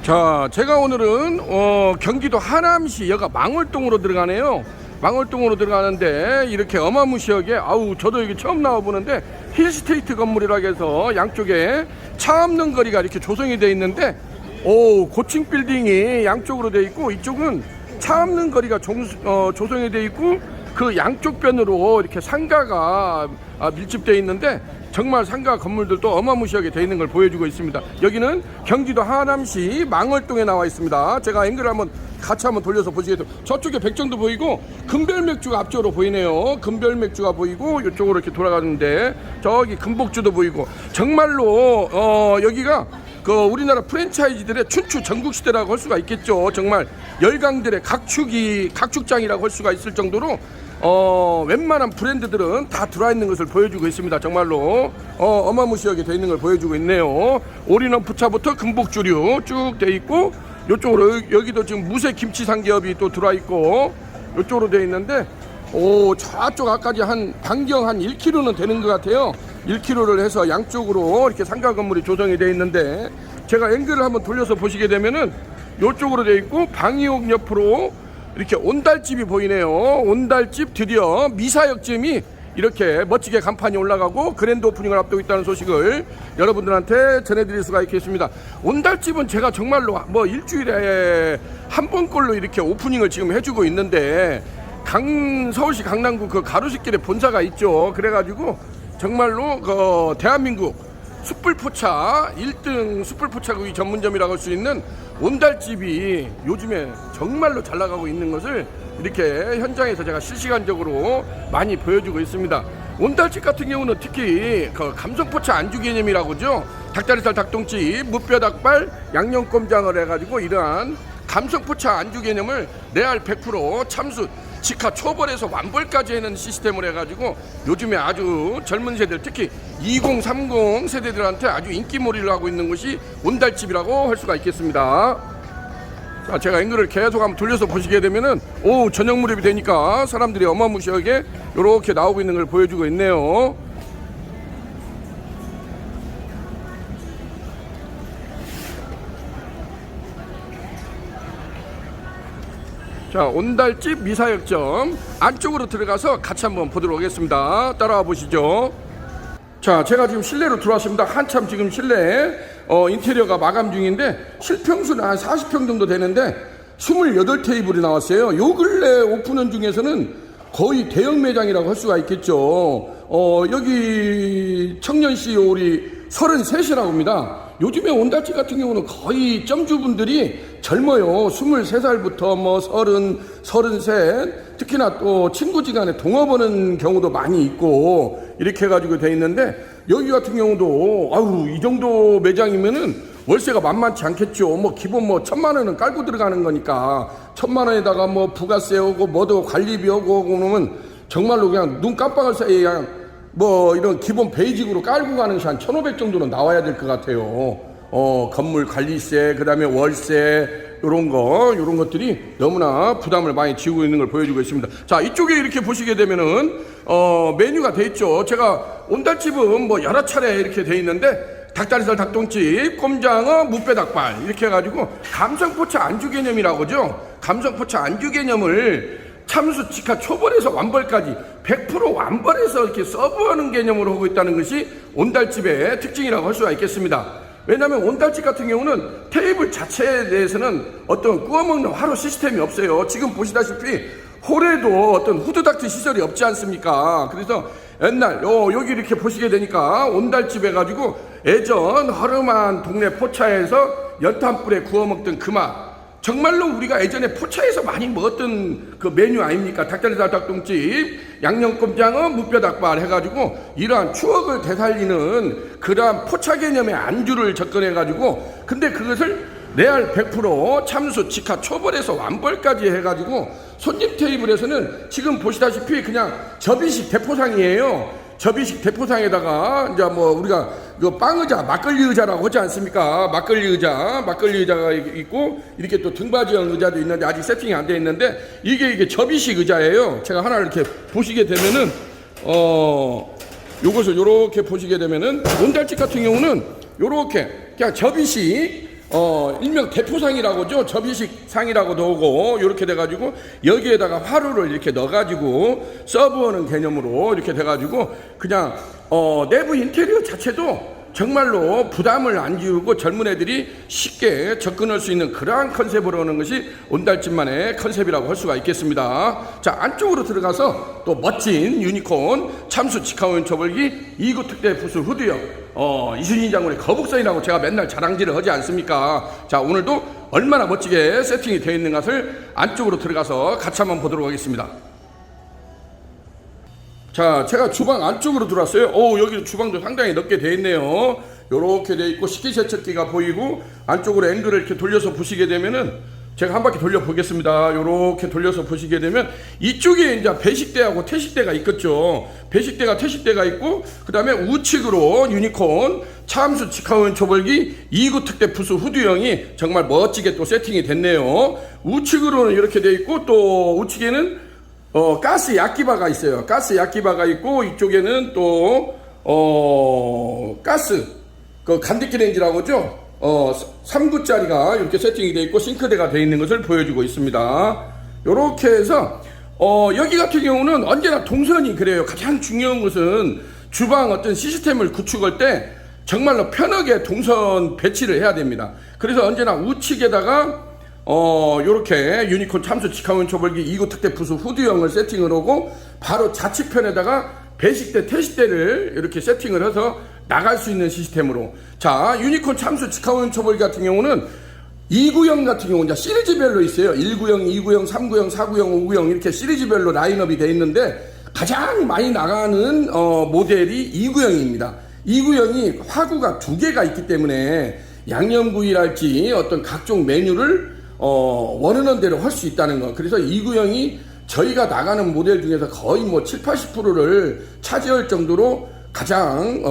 자, 제가 오늘은 경기도 하남시 여가 망월동으로 들어가네요. 망월동으로 들어가는데 이렇게 어마무시하게, 아우 저도 여기 처음 나와보는데 힐스테이트 건물이라고 해서 양쪽에 차 없는 거리가 이렇게 조성이 되어 있는데, 오, 고층 빌딩이 양쪽으로 되어 있고 이쪽은 차 없는 거리가 조성이 되어 있고 그 양쪽 변으로 이렇게 상가가 밀집되어 있는데, 정말 상가 건물들도 어마무시하게 되어 있는 걸 보여주고 있습니다. 여기는 경기도 하남시 망월동에 나와 있습니다. 제가 앵글을 같이 한번 돌려서 보시겠습니다. 저쪽에 백정도 보이고 금별맥주가 앞쪽으로 보이네요. 금별맥주가 보이고 이쪽으로 이렇게 돌아가는데 저기 금복주도 보이고, 정말로 여기가 그 우리나라 프랜차이즈들의 춘추 전국시대라고 할 수가 있겠죠. 정말 열강들의 각축장이라고 할 수가 있을 정도로 웬만한 브랜드들은 다 들어와 있는 것을 보여주고 있습니다. 정말로 어마무시하게 되어 있는 걸 보여주고 있네요. 올인원푸차부터 금복주류 쭉 되어 있고, 이쪽으로 여기도 지금 무쇠 김치 삼겹이 또 들어와 있고 이쪽으로 되어 있는데, 오, 저쪽 앞까지 한 반경 한 1km는 되는 것 같아요. 1km를 해서 양쪽으로 이렇게 상가 건물이 조성이 되어 있는데, 제가 앵글을 한번 돌려서 보시게 되면은 이쪽으로 되어 있고 방이옥 옆으로 이렇게 온달집이 보이네요. 온달집 드디어 미사역점이 이렇게 멋지게 간판이 올라가고 그랜드 오프닝을 앞두고 있다는 소식을 여러분들한테 전해드릴 수가 있겠습니다. 온달집은 제가 정말로 뭐 일주일에 한 번꼴로 이렇게 오프닝을 지금 해주고 있는데, 서울시 강남구 그 가로수길에 본사가 있죠. 그래가지고 정말로 그 대한민국 숯불포차 1등 숯불포차구이 전문점이라고 할 수 있는 온달집이 요즘에 정말로 잘 나가고 있는 것을 이렇게 현장에서 제가 실시간적으로 많이 보여주고 있습니다. 온달집 같은 경우는 특히 그 감성포차 안주 개념이라고죠. 닭다리살, 닭똥집, 무뼈닭발, 양념꼼장을 해가지고 이러한 감성포차 안주 개념을 레알 100% 참숯, 직화 초벌에서 완벌까지 하는 시스템을 해가지고 요즘에 아주 젊은 세대들, 특히 20, 30 세대들한테 아주 인기몰이를 하고 있는 곳이 온달집이라고 할 수가 있겠습니다. 자, 제가 앵글을 계속 한번 돌려서 보시게 되면은, 오, 저녁 무렵이 되니까 사람들이 어마무시하게 이렇게 나오고 있는 걸 보여주고 있네요. 자, 온달집 미사역점 안쪽으로 들어가서 같이 한번 보도록 하겠습니다. 따라와 보시죠. 자, 제가 지금 실내로 들어왔습니다. 한참 지금 실내 인테리어가 마감 중인데, 실평수는 한 40평 정도 되는데 28테이블이 나왔어요. 요 근래 오픈한 중에서는 거의 대형 매장이라고 할 수가 있겠죠. 여기 청년시 우리 33이라고 합니다. 요즘에 온달집 같은 경우는 거의 점주분들이 젊어요. 23살부터 뭐 30, 33, 특히나 또 친구지간에 동업하는 경우도 많이 있고 이렇게 해가지고 돼 있는데, 여기 같은 경우도 아유, 이 정도 매장이면은 월세가 만만치 않겠죠. 뭐 기본 뭐 1,000만 원은 깔고 들어가는 거니까 1,000만 원에다가 뭐 부가세 오고 뭐도 관리비 오고 그러면 정말로 그냥 눈 깜빡할 사이에 그냥 뭐 이런 기본 베이직으로 깔고 가는 시 한 1,500 정도는 나와야 될 것 같아요. 건물 관리세, 그 다음에 월세, 요런 것들이 너무나 부담을 많이 지우고 있는 걸 보여주고 있습니다. 자, 이쪽에 이렇게 보시게 되면은, 메뉴가 돼 있죠. 제가 온달집은 뭐 여러 차례 이렇게 돼 있는데, 닭다리살, 닭똥집, 꼼장어, 무뼈닭발 이렇게 해가지고 감성포차 안주 개념이라고죠. 감성포차 안주 개념을 참수, 직화, 초벌에서 완벌까지 100% 완벌해서 이렇게 서브하는 개념으로 하고 있다는 것이 온달집의 특징이라고 할 수가 있겠습니다. 왜냐하면 온달집 같은 경우는 테이블 자체에 대해서는 어떤 구워먹는 화로 시스템이 없어요. 지금 보시다시피 홀에도 어떤 후드닥트 시설이 없지 않습니까? 그래서 옛날 여기 이렇게 보시게 되니까 온달집 해가지고 예전 허름한 동네 포차에서 연탄불에 구워먹던 그 맛, 정말로 우리가 예전에 포차에서 많이 먹었던 그 메뉴 아닙니까? 닭다리살, 닭똥집, 양념꼼장어, 무뼈닭발 해가지고 이러한 추억을 되살리는 그러한 포차 개념의 안주를 접근해가지고, 근데 그것을 레알 100% 참수, 직화, 초벌에서 완벌까지 해가지고 손님 테이블에서는 지금 보시다시피 그냥 접이식 대포상이에요. 접이식 대포상에다가 이제 뭐 우리가 그 빵의자, 막걸리 의자라고 하지 않습니까? 막걸리 의자가 있고 이렇게 또 등받이형 의자도 있는데 아직 세팅이 안 돼 있는데, 이게 접이식 의자예요. 제가 하나 이렇게 보시게 되면은 요것을 요렇게 보시게 되면은 온달집 같은 경우는 요렇게 그냥 접이식 일명 대포상이라고죠. 접이식상이라고도 하고, 이렇게 돼가지고, 여기에다가 화로를 이렇게 넣어가지고, 서브하는 개념으로 이렇게 돼가지고, 그냥, 내부 인테리어 자체도 정말로 부담을 안 지우고 젊은 애들이 쉽게 접근할 수 있는 그러한 컨셉으로 하는 것이 온달집만의 컨셉이라고 할 수가 있겠습니다. 자, 안쪽으로 들어가서 또 멋진 유니콘 참수 직화원 초벌기 2구 특대 부수 후드형 이순신 장군의 거북선이라고 제가 맨날 자랑질을 하지 않습니까? 자, 오늘도 얼마나 멋지게 세팅이 되어 있는 것을 안쪽으로 들어가서 같이 한번 보도록 하겠습니다. 자, 제가 주방 안쪽으로 들어왔어요. 여기 주방도 상당히 넓게 되어 있네요. 요렇게 되어 있고 식기세척기가 보이고, 안쪽으로 앵글을 이렇게 돌려서 보시게 되면은, 제가 한 바퀴 돌려 보겠습니다. 요렇게 돌려서 보시게 되면 이쪽에 이제 배식대하고 태식대가 있겠죠. 배식대가 태식대가 있고, 그 다음에 우측으로 유니콘 참수 직화원 초벌기 2구 특대 부수 후드형이 정말 멋지게 또 세팅이 됐네요. 우측으로는 이렇게 되어 있고, 또 우측에는 가스 약기바가 있어요. 가스 약기바가 있고, 이쪽에는 또, 가스, 간디키 렌지라고 하죠? 3구짜리가 이렇게 세팅이 되어 있고, 싱크대가 되어 있는 것을 보여주고 있습니다. 요렇게 해서, 여기 같은 경우는 언제나 동선이 그래요. 가장 중요한 것은 주방 어떤 시스템을 구축할 때 정말로 편하게 동선 배치를 해야 됩니다. 그래서 언제나 우측에다가 요렇게 유니콘 참수 직화원 초벌기 2구 특대 부수 후드형을 세팅을 하고, 바로 좌측편에다가 배식대 태식대를 이렇게 세팅을 해서 나갈 수 있는 시스템으로. 자, 유니콘 참수 직화원 초벌기 같은 경우는 2구형 같은 경우는 이제 시리즈별로 있어요. 1구형, 2구형, 3구형, 4구형, 5구형 이렇게 시리즈별로 라인업이 되어 있는데, 가장 많이 나가는 모델이 2구형입니다. 2구형이 화구가 2개가 있기 때문에 양념구이랄지 어떤 각종 메뉴를 원하는 대로 할 수 있다는 거. 그래서 2구형이 저희가 나가는 모델 중에서 거의 뭐 7, 80%를 차지할 정도로 가장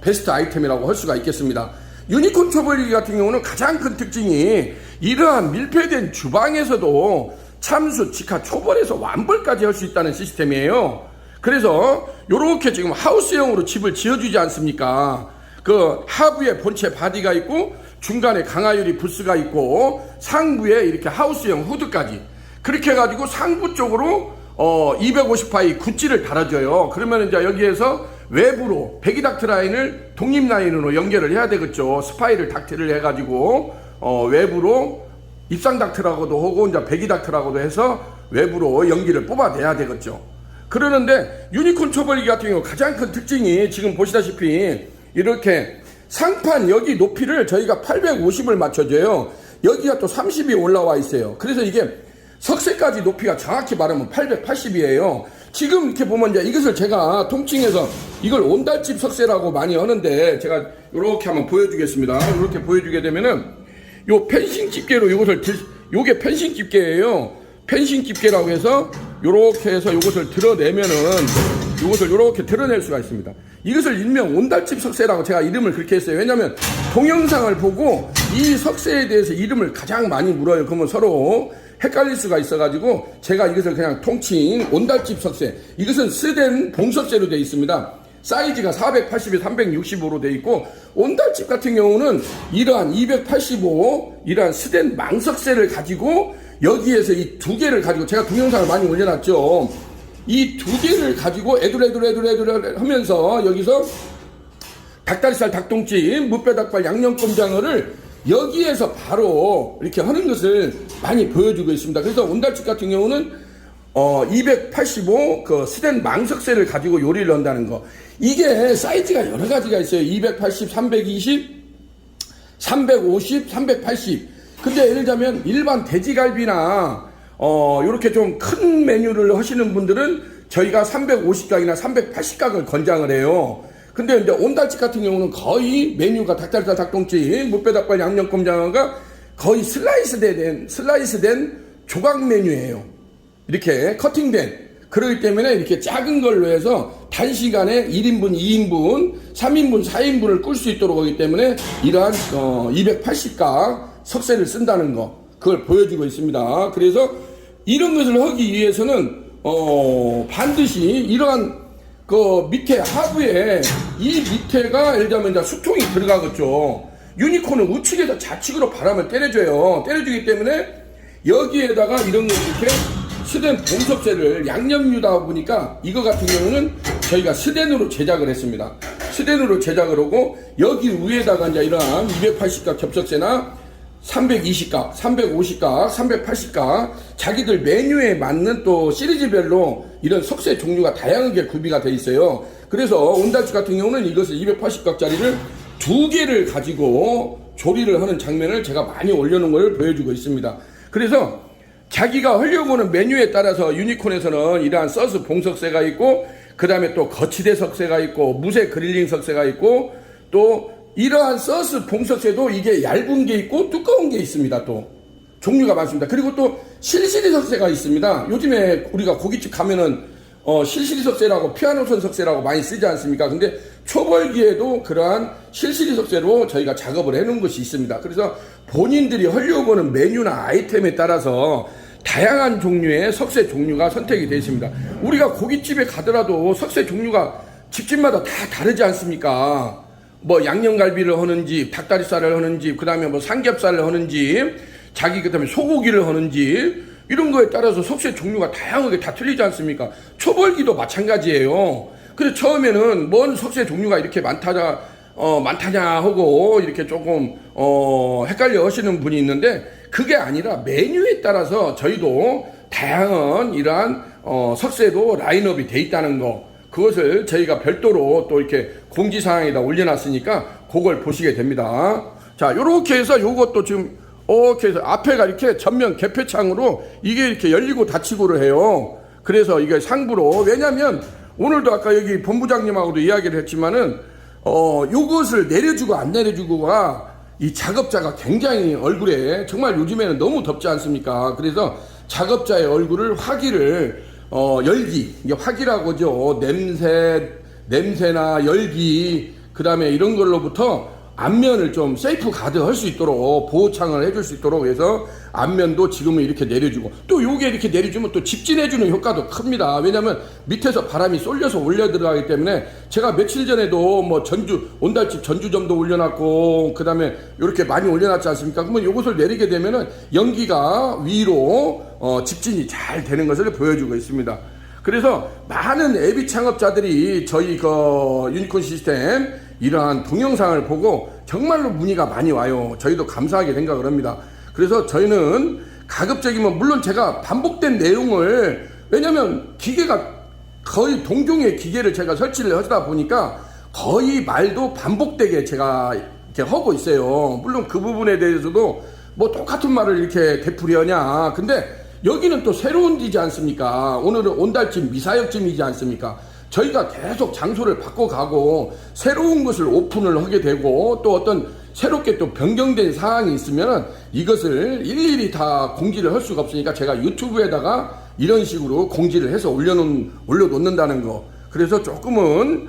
베스트 아이템이라고 할 수가 있겠습니다. 유니콘 초벌기 같은 경우는 가장 큰 특징이 이러한 밀폐된 주방에서도 참수, 직화, 초벌에서 완벌까지 할 수 있다는 시스템이에요. 그래서 요렇게 지금 하우스형으로 집을 지어주지 않습니까? 그 하부에 본체 바디가 있고, 중간에 강화유리 부스가 있고, 상부에 이렇게 하우스형 후드까지, 그렇게 해가지고 상부 쪽으로 250파이 굿지를 달아줘요. 그러면 이제 여기에서 외부로 배기 닥트 라인을 독립 라인으로 연결을 해야 되겠죠. 스파이를 닥트를 해가지고 외부로 입상 닥트라고도 하고 이제 배기 닥트라고도 해서 외부로 연기를 뽑아내야 되겠죠. 그러는데 유니콘 초벌기 같은 경우 가장 큰 특징이 지금 보시다시피 이렇게 상판 여기 높이를 저희가 850을 맞춰줘요. 여기가 또 30이 올라와 있어요. 그래서 이게 석쇠까지 높이가 정확히 말하면 880이에요. 지금 이렇게 보면 이제 이것을 제가 통칭해서 이걸 온달집 석쇠라고 많이 하는데, 제가 이렇게 한번 보여주겠습니다. 이렇게 보여주게 되면은 요 펜싱 집게로 이것을 요게 펜싱 집게예요. 펜싱 집게라고 해서 요렇게 해서 요것을 드러내면은 요것을 요렇게 드러낼 수가 있습니다. 이것을 일명 온달집 석쇠라고 제가 이름을 그렇게 했어요. 왜냐면 동영상을 보고 이 석쇠에 대해서 이름을 가장 많이 물어요. 그러면 서로 헷갈릴 수가 있어가지고 제가 이것을 그냥 통칭 온달집 석쇠, 이것은 스덴 봉석쇠로 되어 있습니다. 사이즈가 480에 365로 되어 있고, 온달집 같은 경우는 이러한 285 이러한 스덴 망석쇠를 가지고 여기에서 이 두 개를 가지고, 제가 동영상을 많이 올려놨죠. 이 두 개를 가지고 애들 하면서 여기서 닭다리살, 닭똥집, 무뼈닭발, 양념꼼장어를 여기에서 바로 이렇게 하는 것을 많이 보여주고 있습니다. 그래서 온달집 같은 경우는 285 그 스텐 망석쇠를 가지고 요리를 한다는 거. 이게 사이즈가 여러 가지가 있어요. 280, 320, 350, 380. 근데 예를 들자면 일반 돼지갈비나 요렇게 좀 큰 메뉴를 하시는 분들은 저희가 350각이나 380각을 권장을 해요. 근데 이제 온달집 같은 경우는 거의 메뉴가 닭다리살, 닭똥집, 무뼈닭발, 양념꼼장어가 거의 슬라이스된 조각 메뉴예요. 이렇게 커팅된. 그렇기 때문에 이렇게 작은 걸로 해서 단시간에 1인분, 2인분, 3인분, 4인분을 꿀 수 있도록 하기 때문에 이러한 280각 석쇠를 쓴다는 거, 그걸 보여주고 있습니다. 그래서 이런 것을 하기 위해서는 반드시 이러한 그 밑에 하부에 이 밑에가 예를 들면 이제 수통이 들어가겠죠. 유니콘은 우측에서 좌측으로 바람을 때려줘요. 때려주기 때문에 여기에다가 이런 거 이렇게 스덴 봉석쇠를 양념유다 보니까 이거 같은 경우는 저희가 스덴으로 제작을 했습니다. 스덴으로 제작을 하고 여기 위에다가 이제 이러한 280각 겹석쇠나 320각, 350각, 380각 자기들 메뉴에 맞는 또 시리즈별로 이런 석쇠 종류가 다양하게 구비가 되어 있어요. 그래서 온달집 같은 경우는 이것을 280각짜리를 2개를 가지고 조리를 하는 장면을 제가 많이 올려놓은 걸 보여주고 있습니다. 그래서 자기가 하려고 하는 메뉴에 따라서 유니콘에서는 이러한 서스 봉석쇠가 있고 그 다음에 또 거치대 석쇠가 있고 무쇠 그릴링 석쇠가 있고 또 이러한 서스 봉석쇠도 이게 얇은 게 있고 두꺼운 게 있습니다. 또 종류가 많습니다. 그리고 또 실시리 석쇠가 있습니다. 요즘에 우리가 고깃집 가면은 실시리 석쇠라고 피아노선 석쇠라고 많이 쓰지 않습니까? 근데 초벌기에도 그러한 실시리 석쇠로 저희가 작업을 해놓은 것이 있습니다. 그래서 본인들이 하려고 하는 메뉴나 아이템에 따라서 다양한 종류의 석쇠 종류가 선택이 되어 있습니다. 우리가 고깃집에 가더라도 석쇠 종류가 집집마다 다 다르지 않습니까? 뭐 양념갈비를 하는지 닭다리살을 하는지 그 다음에 뭐 삼겹살을 하는지 자기 그 다음에 소고기를 하는지 이런 거에 따라서 석쇠 종류가 다양하게 다 틀리지 않습니까? 초벌기도 마찬가지예요. 그래서 처음에는 뭔 석쇠 종류가 이렇게 많다냐 하고 이렇게 조금 헷갈려 하시는 분이 있는데 그게 아니라 메뉴에 따라서 저희도 다양한 이러한 석쇠도 라인업이 돼 있다는 거, 그것을 저희가 별도로 또 이렇게 공지사항에다 올려놨으니까 그걸 보시게 됩니다. 자, 요렇게 해서 요것도 지금 이렇게 해서 앞에가 이렇게 전면 개폐창으로 이게 이렇게 열리고 닫히고를 해요. 그래서 이게 상부로, 왜냐면 오늘도 아까 여기 본부장님하고도 이야기를 했지만은 요것을 내려주고 안 내려주고가 이 작업자가 굉장히 얼굴에 정말 요즘에는 너무 덥지 않습니까? 그래서 작업자의 얼굴을 화기를 열기, 이게 화기라고 하죠. 냄새나 열기, 그 다음에 이런 걸로부터 앞면을 좀 세이프 가드 할 수 있도록 보호창을 해줄 수 있도록 해서 앞면도 지금은 이렇게 내려주고 또 요게 이렇게 내려주면 또 집진해주는 효과도 큽니다. 왜냐면 밑에서 바람이 쏠려서 올려 들어가기 때문에 제가 며칠 전에도 뭐 온달집 전주점도 올려놨고 그 다음에 이렇게 많이 올려놨지 않습니까? 그러면 요것을 내리게 되면은 연기가 위로 집진이 잘 되는 것을 보여주고 있습니다. 그래서 많은 애비 창업자들이 저희 유니콘 시스템 이러한 동영상을 보고 정말로 문의가 많이 와요. 저희도 감사하게 생각을 합니다. 그래서 저희는 가급적이면 물론 제가 반복된 내용을, 왜냐면 기계가 거의 동종의 기계를 제가 설치를 하다 보니까 거의 말도 반복되게 제가 이렇게 하고 있어요. 물론 그 부분에 대해서도 뭐 똑같은 말을 이렇게 되풀이하냐. 근데 여기는 또 새로운 데지 않습니까? 오늘은 온달집 미사역점이지 않습니까? 저희가 계속 장소를 바꿔가고 새로운 것을 오픈을 하게 되고 또 어떤 새롭게 또 변경된 사항이 있으면 이것을 일일이 다 공지를 할 수가 없으니까 제가 유튜브에다가 이런 식으로 공지를 해서 올려놓는다는 거. 그래서 조금은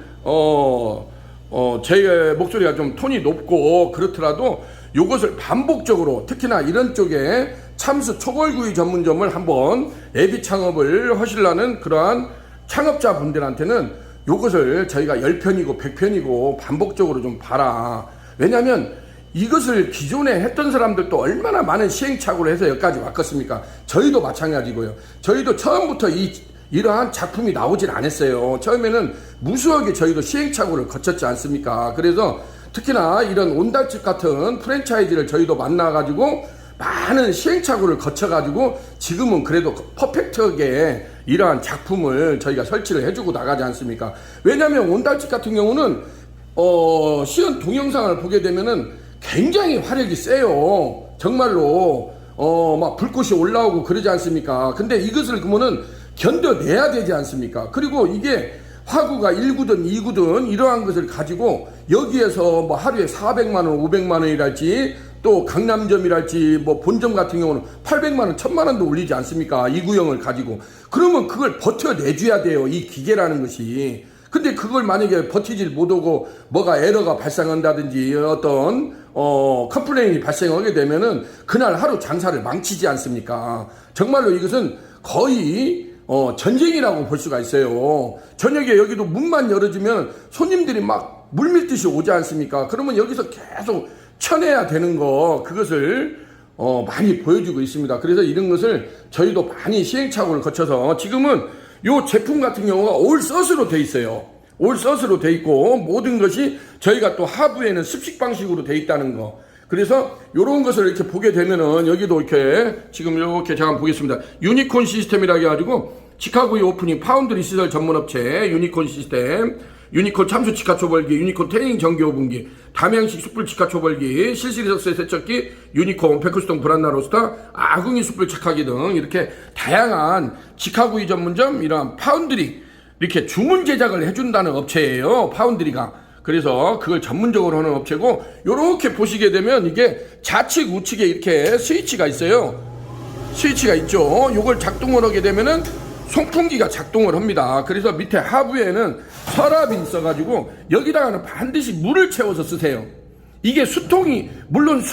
제 목소리가 좀 톤이 높고 그렇더라도 이것을 반복적으로 특히나 이런 쪽에 참수 초벌구이 전문점을 한번 애비 창업을 하시려는 그러한 창업자분들한테는 이것을 저희가 10편이고 100편이고 반복적으로 좀 봐라. 왜냐하면 이것을 기존에 했던 사람들도 얼마나 많은 시행착오를 해서 여기까지 왔겠습니까? 저희도 마찬가지고요. 저희도 처음부터 이러한 작품이 나오질 않았어요. 처음에는 무수하게 저희도 시행착오를 거쳤지 않습니까? 그래서 특히나 이런 온달집 같은 프랜차이즈를 저희도 만나가지고 많은 시행착오를 거쳐가지고 지금은 그래도 퍼펙트하게 이러한 작품을 저희가 설치를 해주고 나가지 않습니까? 왜냐하면 온달집 같은 경우는 시연 동영상을 보게 되면은 굉장히 화력이 세요. 정말로 막 불꽃이 올라오고 그러지 않습니까? 근데 이것을 그러면은 견뎌내야 되지 않습니까? 그리고 이게 화구가 1구든 2구든 이러한 것을 가지고 여기에서 뭐 하루에 400만원 500만원이랄지 또 강남점이랄지 뭐 본점 같은 경우는 800만원 1000만원도 올리지 않습니까? 이 구형을 가지고. 그러면 그걸 버텨내줘야 돼요. 이 기계라는 것이. 근데 그걸 만약에 버티질 못하고 뭐가 에러가 발생한다든지 어떤 컴플레인이 발생하게 되면은 그날 하루 장사를 망치지 않습니까? 정말로 이것은 거의 전쟁이라고 볼 수가 있어요. 저녁에 여기도 문만 열어주면 손님들이 막 물밀듯이 오지 않습니까? 그러면 여기서 계속 쳐내야 되는 거, 그것을 많이 보여주고 있습니다. 그래서 이런 것을 저희도 많이 시행착오를 거쳐서 지금은 요 제품 같은 경우가 올 섯으로 돼 있어요. 올 섯으로 돼 있고 모든 것이 저희가 또 하부에는 습식 방식으로 돼 있다는 거. 그래서 요런 것을 이렇게 보게 되면은 여기도 이렇게 지금 이렇게 제가 한번 보겠습니다. 유니콘 시스템이라 해가지고 치카고의 오프닝 파운드리 시설 전문업체 유니콘 시스템, 유니콘 참수 치카 초벌기, 유니콘 트레이닝 전기 오븐기, 담양식 숯불 치카 초벌기, 실시리석스의 세척기, 유니콘 백후스통 브란나 로스터, 아궁이 숯불 착하기 등 이렇게 다양한 치카구이 전문점, 이러한 파운드리 이렇게 주문 제작을 해준다는 업체예요. 파운드리가. 그래서 그걸 전문적으로 하는 업체고, 요렇게 보시게 되면 이게 좌측 우측에 이렇게 스위치가 있어요. 스위치가 있죠. 요걸 작동을 하게 되면은 송풍기가 작동을 합니다. 그래서 밑에 하부에는 서랍이 있어가지고 여기다가는 반드시 물을 채워서 쓰세요. 이게 수통이, 물론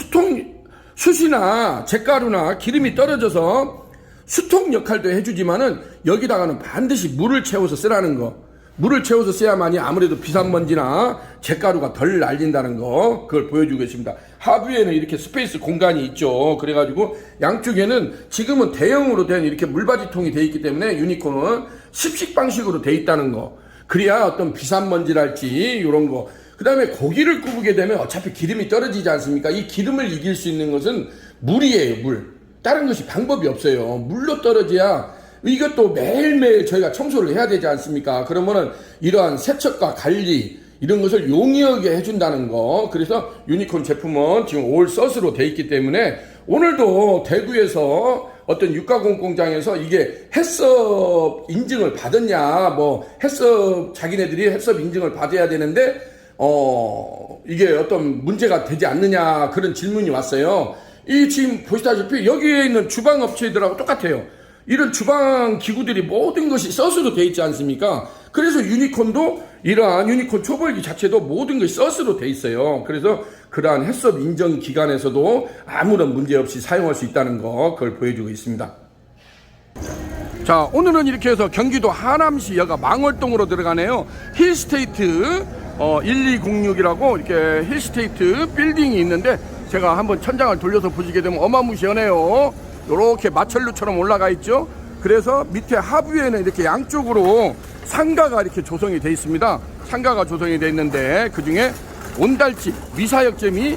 숯이나 잿가루나 기름이 떨어져서 수통 역할도 해주지만은 여기다가는 반드시 물을 채워서 쓰라는 거. 물을 채워서 써야만이 아무래도 비산먼지나 잿가루가 덜 날린다는 거, 그걸 보여주고 있습니다. 하부에는 이렇게 스페이스 공간이 있죠. 그래가지고 양쪽에는 지금은 대형으로 된 이렇게 물받이통이 돼 있기 때문에 유니콘은 습식 방식으로 돼 있다는 거. 그래야 어떤 비산먼지랄지 이런 거. 그 다음에 고기를 구우게 되면 어차피 기름이 떨어지지 않습니까? 이 기름을 이길 수 있는 것은 물이에요, 물. 다른 것이 방법이 없어요. 물로 떨어져야, 이것도 매일매일 저희가 청소를 해야 되지 않습니까? 그러면은 이러한 세척과 관리, 이런 것을 용이하게 해준다는 거. 그래서 유니콘 제품은 지금 올 섯으로 돼 있기 때문에 오늘도 대구에서 어떤 육가공 공장에서 이게 햇섭 인증을 받았냐, 뭐 햇섭, 자기네들이 햇섭 인증을 받아야 되는데 이게 어떤 문제가 되지 않느냐, 그런 질문이 왔어요. 이 지금 보시다시피 여기에 있는 주방 업체들하고 똑같아요. 이런 주방 기구들이 모든 것이 섯으로 되어 있지 않습니까? 그래서 유니콘도 이러한 유니콘 초벌기 자체도 모든 것이 섯으로 되어 있어요. 그래서 그러한 햇섭 인정 기관에서도 아무런 문제 없이 사용할 수 있다는 거, 그걸 보여주고 있습니다. 자, 오늘은 이렇게 해서 경기도 하남시 여가 망월동으로 들어가네요. 힐스테이트 1206이라고 이렇게 힐스테이트 빌딩이 있는데, 제가 한번 천장을 돌려서 보시게 되면 어마무시하네요. 요렇게 마철루처럼 올라가 있죠. 그래서 밑에 하부에는 이렇게 양쪽으로 상가가 이렇게 조성이 되어 있습니다. 상가가 조성이 되어 있는데, 그 중에 온달집 미사역점이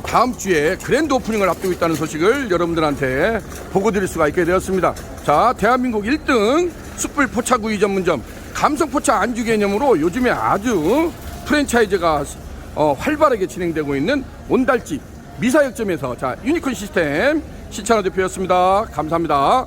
다음 주에 그랜드 오프닝을 앞두고 있다는 소식을 여러분들한테 보고 드릴 수가 있게 되었습니다. 자, 대한민국 1등 숯불 포차구이 전문점 감성포차 안주 개념으로 요즘에 아주 프랜차이즈가 활발하게 진행되고 있는 온달집 미사역점에서, 자, 유니콘 시스템 시찬호 대표였습니다. 감사합니다.